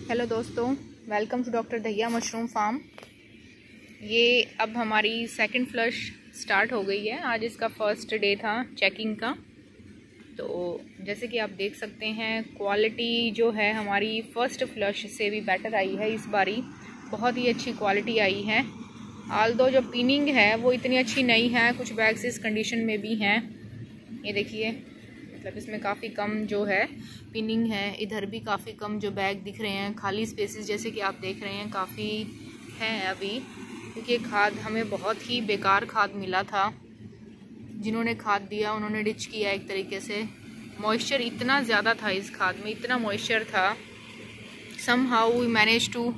Hello दोस्तों, welcome to doctor Dahiya mushroom farm. ये अब हमारी सेकंड फ्लश स्टार्ट हो गई है। आज इसका फर्स्ट डे था चेकिंग का। तो जैसे कि आप देख सकते हैं, क्वालिटी जो है हमारी फ़र्स्ट फ्लश से भी बेटर आई है। इस बारी बहुत ही अच्छी क्वालिटी आई है। आल्दो जो पिनिंग है वो इतनी अच्छी नहीं है, कुछ बैग्स इस कंडीशन में भी हैं। ये देखिए, मतलब इसमें काफ़ी कम जो है पिनिंग है। इधर भी काफ़ी कम जो बैग दिख रहे हैं, खाली स्पेसेस जैसे कि आप देख रहे हैं काफ़ी हैं अभी, क्योंकि खाद हमें बहुत ही बेकार खाद मिला था। जिन्होंने खाद दिया उन्होंने डिच किया एक तरीके से। मॉइस्चर इतना ज़्यादा था इस खाद में, इतना मॉइस्चर था। Somehow we manage to,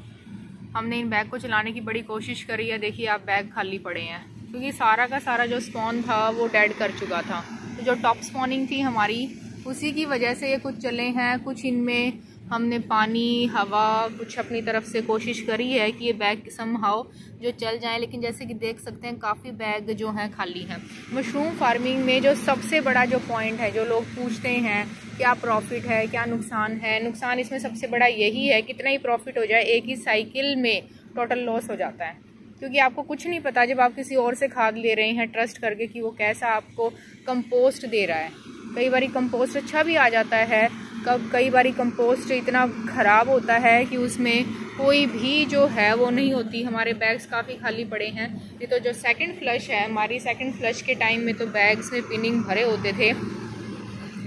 हमने इन बैग को चलाने की बड़ी कोशिश करी है। देखिए आप, बैग खाली पड़े हैं क्योंकि सारा का सारा जो स्पॉन था वो डेड कर चुका था। तो जो टॉप स्पॉनिंग थी हमारी, उसी की वजह से ये कुछ चले हैं। कुछ इनमें हमने पानी, हवा, कुछ अपनी तरफ से कोशिश करी है कि ये बैग समहाउ जो चल जाएं, लेकिन जैसे कि देख सकते हैं काफ़ी बैग जो हैं खाली हैं। मशरूम फार्मिंग में जो सबसे बड़ा जो पॉइंट है, जो लोग पूछते हैं क्या प्रॉफिट है, क्या नुकसान है, नुकसान इसमें सबसे बड़ा यही है, कितना ही प्रॉफिट हो जाए एक ही साइकिल में टोटल लॉस हो जाता है। क्योंकि आपको कुछ नहीं पता जब आप किसी और से खाद ले रहे हैं ट्रस्ट करके कि वो कैसा आपको कंपोस्ट दे रहा है। कई बारी कंपोस्ट अच्छा भी आ जाता है, कई बारी कंपोस्ट इतना ख़राब होता है कि उसमें कोई भी जो है वो नहीं होती। हमारे बैग्स काफ़ी खाली पड़े हैं। ये तो जो सेकंड फ्लश है हमारी, सेकंड फ्लश के टाइम में तो बैग्स में पिनिंग भरे होते थे।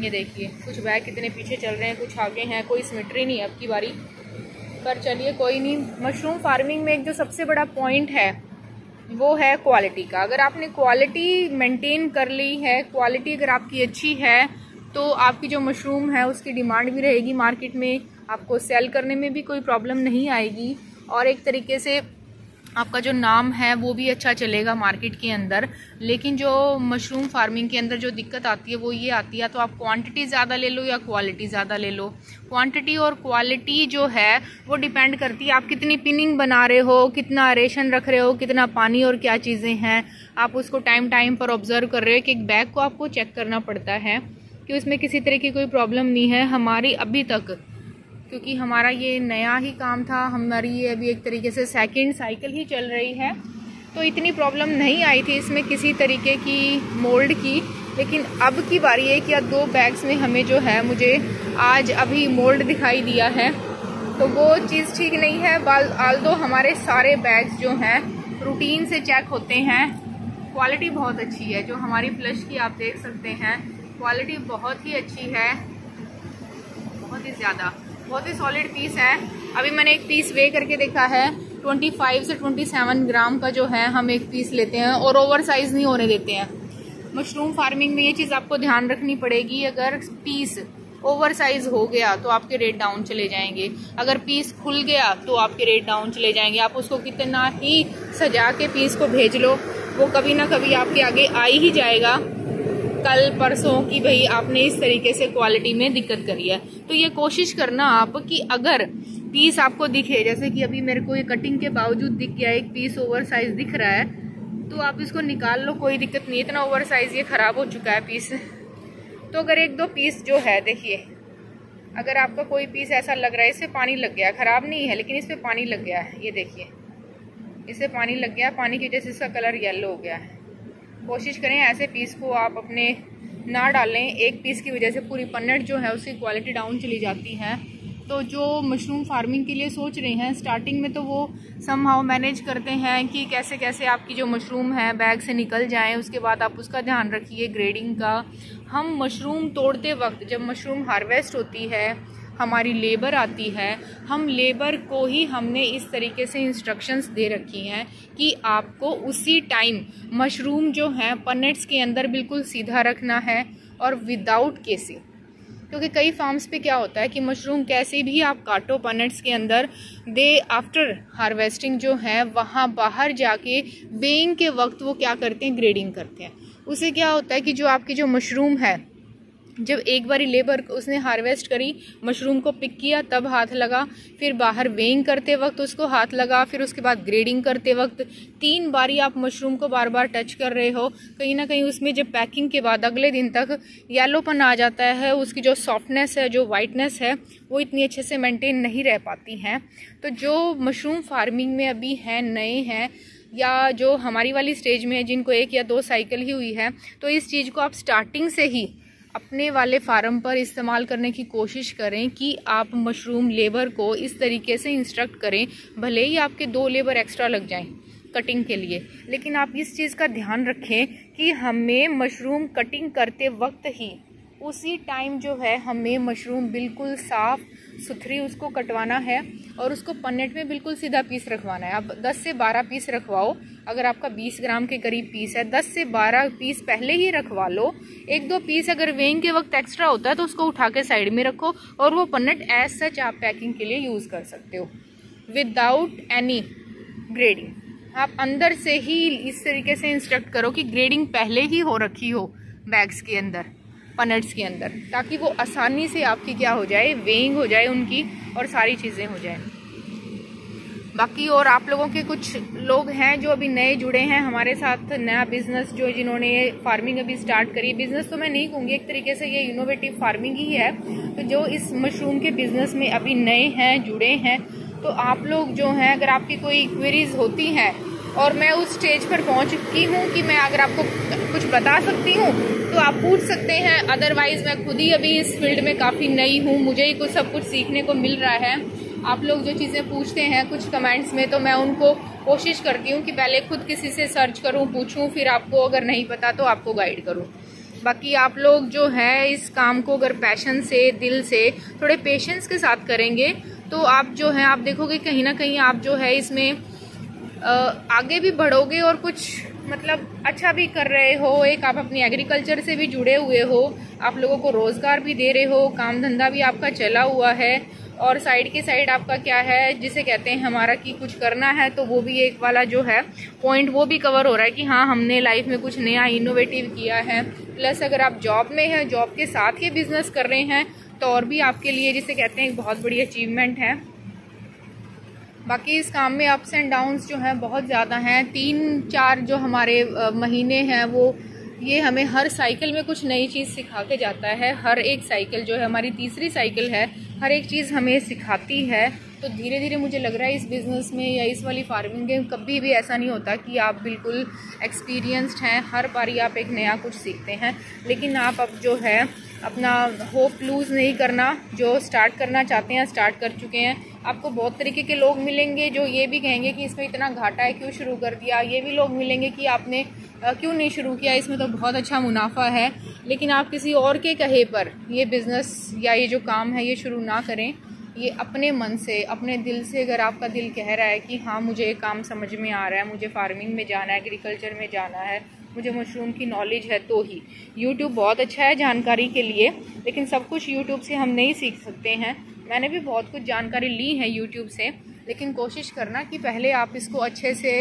ये देखिए, कुछ बैग कितने पीछे चल रहे हैं, कुछ आगे हैं, कोई सिमेट्री नहीं अब की बारी। पर चलिए कोई नहीं। मशरूम फार्मिंग में एक जो सबसे बड़ा पॉइंट है वो है क्वालिटी का। अगर आपने क्वालिटी मेंटेन कर ली है, क्वालिटी अगर आपकी अच्छी है, तो आपकी जो मशरूम है उसकी डिमांड भी रहेगी मार्केट में, आपको सेल करने में भी कोई प्रॉब्लम नहीं आएगी, और एक तरीके से आपका जो नाम है वो भी अच्छा चलेगा मार्केट के अंदर। लेकिन जो मशरूम फार्मिंग के अंदर जो दिक्कत आती है वो ये आती है, तो आप क्वांटिटी ज़्यादा ले लो या क्वालिटी ज़्यादा ले लो। क्वांटिटी और क्वालिटी जो है वो डिपेंड करती है आप कितनी पिनिंग बना रहे हो, कितना रेशन रख रहे हो, कितना पानी और क्या चीज़ें हैं। आप उसको टाइम टाइम पर ऑब्जर्व कर रहे हो कि एक बैग को आपको चेक करना पड़ता है कि उसमें किसी तरह की कोई प्रॉब्लम नहीं है। हमारी अभी तक, क्योंकि हमारा ये नया ही काम था, हमारी ये अभी एक तरीके से सेकंड साइकिल ही चल रही है, तो इतनी प्रॉब्लम नहीं आई थी इसमें किसी तरीके की मोल्ड की। लेकिन अब की बारी एक या दो बैग्स में हमें जो है, मुझे आज अभी मोल्ड दिखाई दिया है, तो वो चीज़ ठीक नहीं है। आल्दो हमारे सारे बैग्स जो हैं रूटीन से चेक होते हैं। क्वालिटी बहुत अच्छी है जो हमारी फ्लश की, आप देख सकते हैं क्वालिटी बहुत ही अच्छी है, बहुत ही ज़्यादा, बहुत ही सॉलिड पीस है। अभी मैंने एक पीस वे करके देखा है, 25 से 27 ग्राम का जो है हम एक पीस लेते हैं, और ओवर साइज नहीं होने देते हैं। मशरूम फार्मिंग में ये चीज़ आपको ध्यान रखनी पड़ेगी। अगर पीस ओवर साइज हो गया तो आपके रेट डाउन चले जाएंगे, अगर पीस खुल गया तो आपके रेट डाउन चले जाएंगे। आप उसको कितना ही सजा के पीस को भेज लो, वो कभी ना कभी आपके आगे आ ही जाएगा कल परसों की भाई आपने इस तरीके से क्वालिटी में दिक्कत करी है। तो ये कोशिश करना आप कि अगर पीस आपको दिखे, जैसे कि अभी मेरे को ये कटिंग के बावजूद दिख गया एक पीस ओवर साइज दिख रहा है, तो आप इसको निकाल लो, कोई दिक्कत नहीं। इतना ओवर साइज ये खराब हो चुका है पीस। तो अगर एक दो पीस जो है, देखिए अगर आपका कोई पीस ऐसा लग रहा है इससे पानी लग गया, खराब नहीं है लेकिन इसमें पानी लग गया है, ये देखिए इससे पानी लग गया, पानी की वजह से इसका कलर येलो हो गया है। कोशिश करें ऐसे पीस को आप अपने ना डालें, एक पीस की वजह से पूरी पन्नट जो है उसकी क्वालिटी डाउन चली जाती है। तो जो मशरूम फार्मिंग के लिए सोच रहे हैं स्टार्टिंग में, तो वो समहाउ मैनेज करते हैं कि कैसे कैसे आपकी जो मशरूम है बैग से निकल जाएं। उसके बाद आप उसका ध्यान रखिए ग्रेडिंग का। हम मशरूम तोड़ते वक्त, जब मशरूम हार्वेस्ट होती है, हमारी लेबर आती है, हम लेबर को ही हमने इस तरीके से इंस्ट्रक्शंस दे रखी हैं कि आपको उसी टाइम मशरूम जो है पन्नेट्स के अंदर बिल्कुल सीधा रखना है और विदाउट केसिंग। क्योंकि कई फार्म्स पे क्या होता है कि मशरूम कैसे भी आप काटो पन्नेट्स के अंदर, दे आफ्टर हार्वेस्टिंग जो है वहाँ बाहर जाके वेइंग के वक्त वो क्या करते हैं, ग्रेडिंग करते हैं। उससे क्या होता है कि जो आपकी जो मशरूम है जब एक बारी लेबर उसने हार्वेस्ट करी, मशरूम को पिक किया, तब हाथ लगा, फिर बाहर वेइंग करते वक्त उसको हाथ लगा, फिर उसके बाद ग्रेडिंग करते वक्त 3 बारी आप मशरूम को बार बार टच कर रहे हो। कहीं ना कहीं उसमें जब पैकिंग के बाद अगले दिन तक येलोपन आ जाता है, उसकी जो सॉफ्टनेस है, जो वाइटनेस है, वो इतनी अच्छे से मेंटेन नहीं रह पाती हैं। तो जो मशरूम फार्मिंग में अभी हैं, नए हैं, या जो हमारी वाली स्टेज में है, जिनको 1 या 2 साइकिल ही हुई है, तो इस चीज़ को आप स्टार्टिंग से ही अपने वाले फार्म पर इस्तेमाल करने की कोशिश करें कि आप मशरूम लेबर को इस तरीके से इंस्ट्रक्ट करें, भले ही आपके 2 लेबर एक्स्ट्रा लग जाएं कटिंग के लिए, लेकिन आप इस चीज़ का ध्यान रखें कि हमें मशरूम कटिंग करते वक्त ही उसी टाइम जो है हमें मशरूम बिल्कुल साफ़ सुथरी उसको कटवाना है और उसको पन्नेट में बिल्कुल सीधा पीस रखवाना है। आप 10 से 12 पीस रखवाओ। अगर आपका 20 ग्राम के करीब पीस है, 10 से 12 पीस पहले ही रखवा लो। 1-2 पीस अगर वेइंग के वक्त एक्स्ट्रा होता है तो उसको उठा के साइड में रखो और वो पन्नेट एज सच आप पैकिंग के लिए यूज़ कर सकते हो विदाउट एनी ग्रेडिंग। आप अंदर से ही इस तरीके से इंस्ट्रक्ट करो कि ग्रेडिंग पहले ही हो रखी हो बैग्स के अंदर, पन्नेट्स के अंदर, ताकि वो आसानी से आपकी क्या हो जाए, वेइंग हो जाए उनकी और सारी चीज़ें हो जाए। बाकी और आप लोगों के कुछ लोग हैं जो अभी नए जुड़े हैं हमारे साथ, नया बिजनेस जो जिन्होंने ये फार्मिंग अभी स्टार्ट करी। बिजनेस तो मैं नहीं कहूँगी, एक तरीके से ये इनोवेटिव फार्मिंग ही है। तो जो इस मशरूम के बिजनेस में अभी नए हैं, जुड़े हैं, तो आप लोग जो हैं, अगर आपकी कोई क्वेरीज होती हैं और मैं उस स्टेज पर पहुंच चुकी हूं कि मैं अगर आपको कुछ बता सकती हूं तो आप पूछ सकते हैं। अदरवाइज मैं खुद ही अभी इस फील्ड में काफ़ी नई हूं, मुझे ही कुछ सब कुछ सीखने को मिल रहा है। आप लोग जो चीज़ें पूछते हैं कुछ कमेंट्स में, तो मैं उनको कोशिश करती हूँ कि पहले खुद किसी से सर्च करूँ, पूछूँ, फिर आपको अगर नहीं पता तो आपको गाइड करूँ। बाकी आप लोग जो है इस काम को अगर पैशन से, दिल से, थोड़े पेशेंस के साथ करेंगे तो आप जो है, आप देखोगे कहीं ना कहीं आप जो है इसमें आगे भी बढ़ोगे और कुछ मतलब अच्छा भी कर रहे हो। एक आप अपनी एग्रीकल्चर से भी जुड़े हुए हो, आप लोगों को रोज़गार भी दे रहे हो, काम धंधा भी आपका चला हुआ है, और साइड के साइड आपका क्या है, जिसे कहते हैं हमारा कि कुछ करना है, तो वो भी एक वाला जो है पॉइंट वो भी कवर हो रहा है कि हाँ हमने लाइफ में कुछ नया इनोवेटिव किया है। प्लस अगर आप जॉब में हैं, जॉब के साथ ये बिजनेस कर रहे हैं, तो और भी आपके लिए जिसे कहते हैं एक बहुत बड़ी अचीवमेंट है। बाकी इस काम में अप्स एंड डाउन्स जो हैं बहुत ज़्यादा हैं। 3-4 जो हमारे महीने हैं वो ये हमें हर साइकिल में कुछ नई चीज़ सिखा के जाता है। हर एक साइकिल जो है, हमारी तीसरी साइकिल है, हर एक चीज़ हमें सिखाती है। तो धीरे धीरे मुझे लग रहा है इस बिज़नेस में या इस वाली फार्मिंग में कभी भी ऐसा नहीं होता कि आप बिल्कुल एक्सपीरियंस्ड हैं। हर बारी आप एक नया कुछ सीखते हैं, लेकिन आप अब जो है अपना होप लूज़ नहीं करना। जो स्टार्ट करना चाहते हैं, स्टार्ट कर चुके हैं, आपको बहुत तरीके के लोग मिलेंगे जो ये भी कहेंगे कि इसमें इतना घाटा है, क्यों शुरू कर दिया। ये भी लोग मिलेंगे कि आपने क्यों नहीं शुरू किया, इसमें तो बहुत अच्छा मुनाफा है। लेकिन आप किसी और के कहे पर ये बिज़नेस या ये जो काम है ये शुरू ना करें। ये अपने मन से, अपने दिल से, अगर आपका दिल कह रहा है कि हाँ मुझे ये काम समझ में आ रहा है, मुझे फार्मिंग में जाना है, एग्रीकल्चर में जाना है, मुझे मशरूम की नॉलेज है, तो ही। यूट्यूब बहुत अच्छा है जानकारी के लिए, लेकिन सब कुछ यूट्यूब से हम नहीं सीख सकते हैं। मैंने भी बहुत कुछ जानकारी ली है यूट्यूब से, लेकिन कोशिश करना कि पहले आप इसको अच्छे से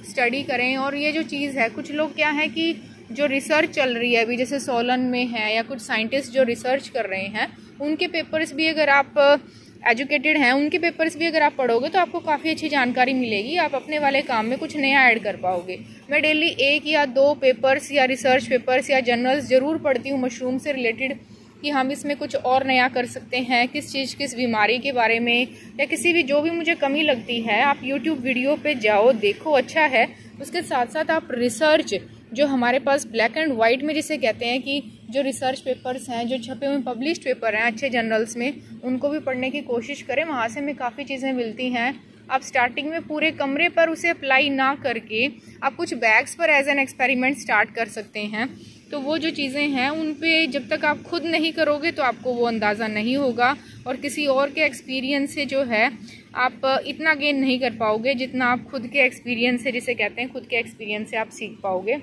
स्टडी करें। और ये जो चीज़ है, कुछ लोग क्या है कि जो रिसर्च चल रही है अभी, जैसे सोलन में है या कुछ साइंटिस्ट जो रिसर्च कर रहे हैं, उनके पेपर्स भी अगर आप एजुकेटेड हैं, उनके पेपर्स भी अगर आप पढ़ोगे तो आपको काफ़ी अच्छी जानकारी मिलेगी। आप अपने वाले काम में कुछ नया ऐड कर पाओगे। मैं डेली 1 या 2 पेपर्स या रिसर्च पेपर्स या जर्नल्स ज़रूर पढ़ती हूँ मशरूम से रिलेटेड, कि हम इसमें कुछ और नया कर सकते हैं, किस चीज़, किस बीमारी के बारे में, या किसी भी जो भी मुझे कमी लगती है। आप यूट्यूब वीडियो पे जाओ, देखो, अच्छा है। उसके साथ साथ आप रिसर्च जो हमारे पास ब्लैक एंड वाइट में जिसे कहते हैं कि जो रिसर्च पेपर्स हैं, जो छपे हुए पब्लिश्ड पेपर हैं अच्छे जर्नल्स में, उनको भी पढ़ने की कोशिश करें। वहाँ से हमें काफ़ी चीज़ें मिलती हैं। आप स्टार्टिंग में पूरे कमरे पर उसे अप्लाई ना करके आप कुछ बैग्स पर एज एन एक्सपेरिमेंट स्टार्ट कर सकते हैं। तो वो जो चीज़ें हैं उन पे जब तक आप खुद नहीं करोगे तो आपको वो अंदाज़ा नहीं होगा, और किसी और के एक्सपीरियंस से जो है आप इतना गेन नहीं कर पाओगे जितना आप खुद के एक्सपीरियंस से, जिसे कहते हैं खुद के एक्सपीरियंस से आप सीख पाओगे।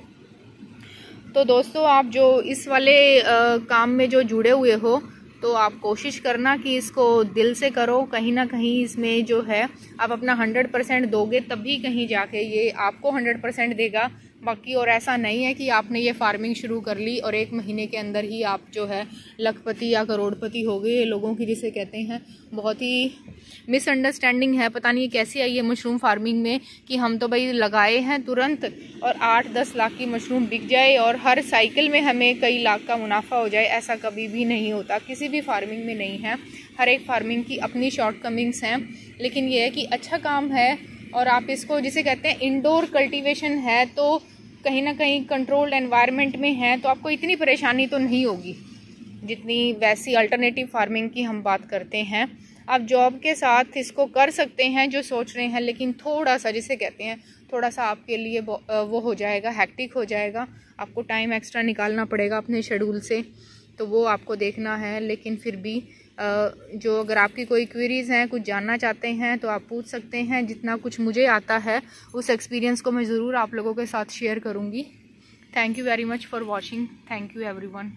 तो दोस्तों, आप जो इस वाले काम में जो जुड़े हुए हो, तो आप कोशिश करना कि इसको दिल से करो। कहीं ना कहीं इसमें जो है आप अपना 100% दोगे, तभी कहीं जाके ये आपको 100% देगा। बाकी और ऐसा नहीं है कि आपने ये फार्मिंग शुरू कर ली और 1 महीने के अंदर ही आप जो है लखपति या करोड़पति हो गए। लोगों की जिसे कहते हैं बहुत ही मिसअंडरस्टैंडिंग है, पता नहीं कैसी आई है मशरूम फार्मिंग में कि हम तो भाई लगाए हैं तुरंत और 8-10 लाख की मशरूम बिक जाए और हर साइकिल में हमें कई लाख का मुनाफा हो जाए। ऐसा कभी भी नहीं होता, किसी भी फार्मिंग में नहीं है। हर एक फार्मिंग की अपनी शॉर्टकमिंग्स हैं, लेकिन ये है कि अच्छा काम है और आप इसको जिसे कहते हैं इंडोर कल्टीवेशन है तो कहीं ना कहीं कंट्रोल्ड एनवायरनमेंट में है तो आपको इतनी परेशानी तो नहीं होगी जितनी वैसी अल्टरनेटिव फार्मिंग की हम बात करते हैं। आप जॉब के साथ इसको कर सकते हैं जो सोच रहे हैं, लेकिन थोड़ा सा जिसे कहते हैं थोड़ा सा आपके लिए वो हो जाएगा, हैक्टिक हो जाएगा। आपको टाइम एक्स्ट्रा निकालना पड़ेगा अपने शेड्यूल से, तो वो आपको देखना है। लेकिन फिर भी जो अगर आपकी कोई क्वेरीज़ हैं, कुछ जानना चाहते हैं तो आप पूछ सकते हैं। जितना कुछ मुझे आता है उस एक्सपीरियंस को मैं ज़रूर आप लोगों के साथ शेयर करूँगी। Thank you very much for watching. Thank you everyone.